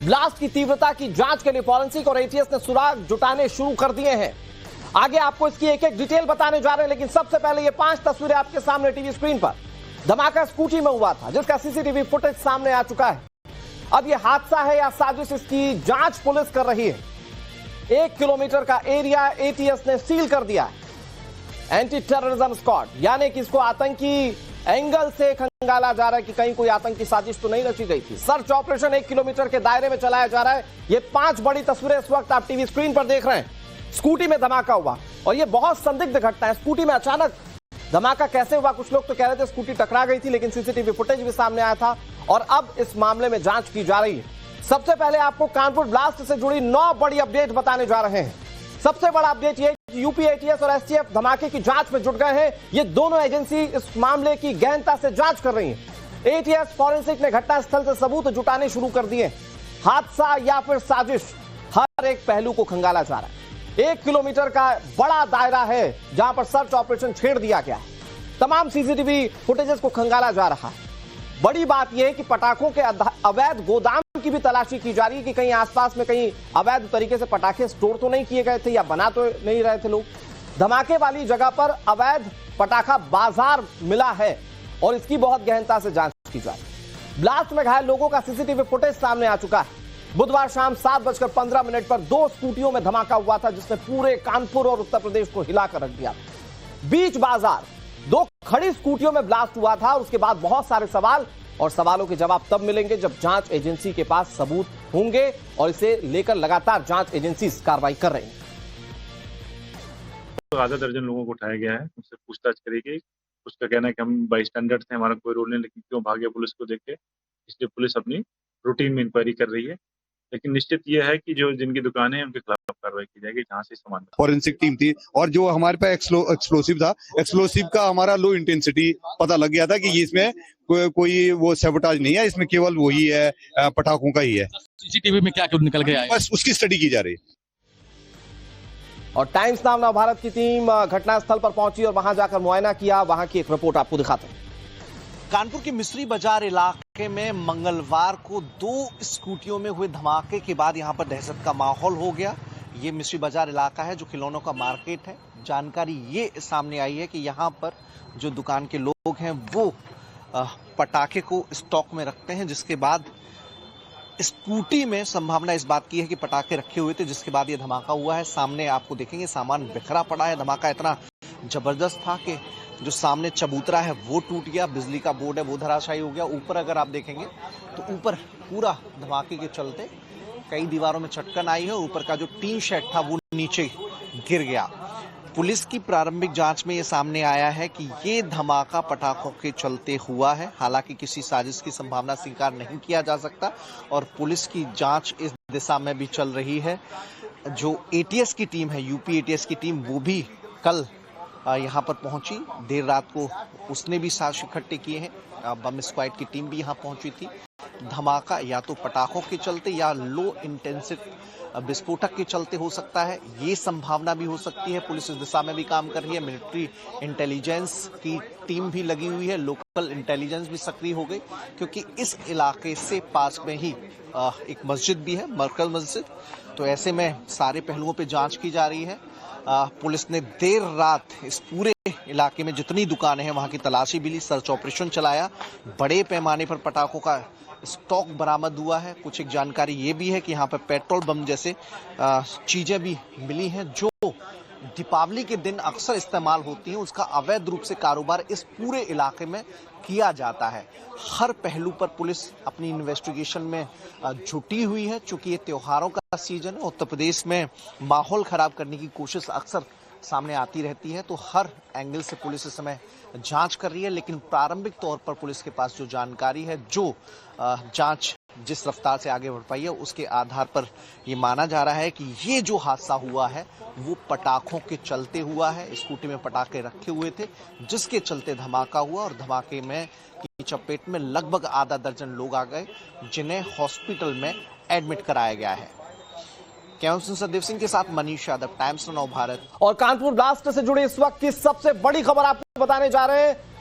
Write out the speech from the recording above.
Blast की तीव्रता की जांच के लिए फॉरेंसिक और एटीएस ने सुराग जुटाने शुरू कर दिए हैं। आगे आपको इसकी एक एक डिटेल बताने जा रहे हैं, लेकिन सबसे पहले ये 5 तस्वीरें आपके सामने टीवी स्क्रीन पर। धमाका स्कूटी में हुआ था, जिसका सीसीटीवी फुटेज सामने आ चुका है। अब ये हादसा है या साजिश, इसकी जांच पुलिस कर रही है। 1 किलोमीटर का एरिया एटीएस ने सील कर दिया है। एंटी टेररिज्म स्क्वाड, यानी कि इसको आतंकी एंगल से खंगाला जा रहा है कि कहीं कोई आतंकी साजिश तो नहीं रची गई थी। सर्च ऑपरेशन 1 किलोमीटर के दायरे में चलाया जा रहा है। ये 5 बड़ी तस्वीरें इस वक्त आप टीवी स्क्रीन पर देख रहे हैं। स्कूटी में धमाका हुआ और ये बहुत संदिग्ध घटना है। स्कूटी में अचानक धमाका कैसे हुआ? कुछ लोग तो कह रहे थे स्कूटी टकरा गई थी, लेकिन सीसीटीवी फुटेज भी सामने आया था और अब इस मामले में जांच की जा रही है। सबसे पहले आपको कानपुर ब्लास्ट से जुड़ी 9 बड़ी अपडेट बताने जा रहे हैं। सबसे बड़ा अपडेट ये कि यूपी एटीएस और एसटीएफ धमाके की जांच में जुट गए हैं। ये दोनों एजेंसी इस मामले की गहनता से जांच कर रही हैं। एटीएस फॉरेंसिक ने घटनास्थल से सबूत जुटाने शुरू कर दिए। हादसा या फिर साजिश, हर एक पहलू को खंगाला जा रहा है। 1 किलोमीटर का बड़ा दायरा है जहां पर सर्च ऑपरेशन छेड़ दिया गया है। तमाम सीसीटीवी फुटेजेस को खंगाला जा रहा है। बड़ी बात यह है कि पटाखों के अवैध गोदाम की भी तलाशी की जा रही है कि कहीं आसपास में कहीं अवैध तरीके से पटाखे स्टोर तो नहीं किए गए थे या बना तो नहीं रहे थे लोग। धमाके वाली जगह पर अवैध पटाखा बाजार मिला है और इसकी बहुत गहनता से जांच की जा रही है। ब्लास्ट में घायल लोगों का सीसीटीवी फुटेज सामने आ चुका है। बुधवार शाम 7:15 पर 2 स्कूटियों में धमाका हुआ था, जिसने पूरे कानपुर और उत्तर प्रदेश को हिलाकर रख दिया। बीच बाजार 2 खड़ी स्कूटियों में ब्लास्ट हुआ था और उसके बाद बहुत सारे सवाल और सवालों के जवाब तब मिलेंगे जब जांच एजेंसी के पास सबूत होंगे और इसे लेकर लगातार जांच एजेंसी कार्रवाई कर रही है। आधा दर्जन लोगों को उठाया गया है, उनसे पूछताछ करेगी। उसका कहना है कि हम बाईस्टैंडर्ड थे, हमारा कोई रोल नहीं, लेकिन क्यों भागे पुलिस को देख के, इसलिए पुलिस अपनी रूटीन में इंक्वायरी कर रही है। लेकिन निश्चित यह है कि जो जिनकी दुकानें हैं उनके खिलाफ कार्रवाई की जाएगी जहां से सामान। फॉरेंसिक टीम थी और जो हमारे पास एक्सप्लोसिव था, एक्सप्लोसिव का हमारा लो इंटेंसिटी पता लग गया था कि ये इसमें कोई वो सैबोटाज नहीं है, इसमें केवल वही है, पटाखों का ही है। सीसीटीवी में क्या निकल के आया, बस उसकी स्टडी की जा रही है। और टाइम्स नाउ नव भारत की टीम घटनास्थल पर पहुंची और वहां जाकर मुआयना किया। वहां की एक रिपोर्ट आपको दिखाते हैं। कानपुर के मिस्री बाजार इलाके में मंगलवार को 2 स्कूटियों में हुए धमाके के बाद यहां पर दहशत का माहौल हो गया। ये मिस्री बाजार इलाका है जो खिलौनों का मार्केट है। जानकारी ये सामने आई है कि यहां पर जो दुकान के लोग हैं वो पटाखे को स्टॉक में रखते हैं, जिसके बाद स्कूटी में संभावना इस बात की है कि पटाखे रखे हुए थे, जिसके बाद ये धमाका हुआ है। सामने आपको देखेंगे सामान बिखरा पड़ा है। धमाका इतना जबरदस्त था कि जो सामने चबूतरा है वो टूट गया, बिजली का बोर्ड है वो धराशायी हो गया। ऊपर अगर आप देखेंगे तो ऊपर पूरा धमाके के चलते कई दीवारों में चटकन आई है। ऊपर का जो टीन शेड था वो नीचे गिर गया। पुलिस की प्रारंभिक जांच में ये सामने आया है कि ये धमाका पटाखों के चलते हुआ है। हालांकि किसी साजिश की संभावना स्वीकार नहीं किया जा सकता और पुलिस की जांच इस दिशा में भी चल रही है। जो एटीएस की टीम है, यूपी एटीएस की टीम, वो भी कल यहाँ पर पहुंची। देर रात को उसने भी साक्ष्य इकट्ठे किए हैं। बम स्क्वाड की टीम भी यहाँ पहुंची थी। धमाका या तो पटाखों के चलते या लो इंटेंसिटी विस्फोटक के चलते हो सकता है, ये संभावना भी हो सकती है। पुलिस इस दिशा में भी काम कर रही है। मिलिट्री इंटेलिजेंस की टीम भी लगी हुई है। लोकल इंटेलिजेंस भी सक्रिय हो गई, क्योंकि इस इलाके से पास में ही एक मस्जिद भी है, मरकज मस्जिद। तो ऐसे में सारे पहलुओं पे जांच की जा रही है। पुलिस ने देर रात इस पूरे इलाके में जितनी दुकानें हैं वहां की तलाशी भी ली, सर्च ऑपरेशन चलाया। बड़े पैमाने पर पटाखों का स्टॉक बरामद हुआ है। कुछ एक जानकारी ये भी है कि यहाँ पर पेट्रोल बम जैसे चीजें भी मिली हैं जो दीपावली के दिन अक्सर इस्तेमाल होती हैं। उसका अवैध रूप से कारोबार इस पूरे इलाके में किया जाता है। हर पहलू पर पुलिस अपनी इन्वेस्टिगेशन में जुटी हुई है। चूंकि ये त्योहारों का सीजन है, उत्तर प्रदेश में माहौल खराब करने की कोशिश अक्सर सामने आती रहती है, तो हर एंगल से पुलिस इस समय जांच कर रही है। लेकिन प्रारंभिक तौर पर पुलिस के पास जो जानकारी है, जो जांच जिस रफ्तार से आगे बढ़ पाई है, उसके आधार पर ये माना जा रहा है कि ये जो हादसा हुआ है वो पटाखों के चलते हुआ है। स्कूटी में पटाखे रखे हुए थे, जिसके चलते धमाका हुआ और धमाके में की चपेट में लगभग आधा दर्जन लोग आ गए, जिन्हें हॉस्पिटल में एडमिट कराया गया है। कैमरा सदेव सिंह के साथ मनीष यादव, टाइम्स नव भारत। और कानपुर ब्लास्ट से जुड़ी इस वक्त की सबसे बड़ी खबर आपको बताने जा रहे हैं।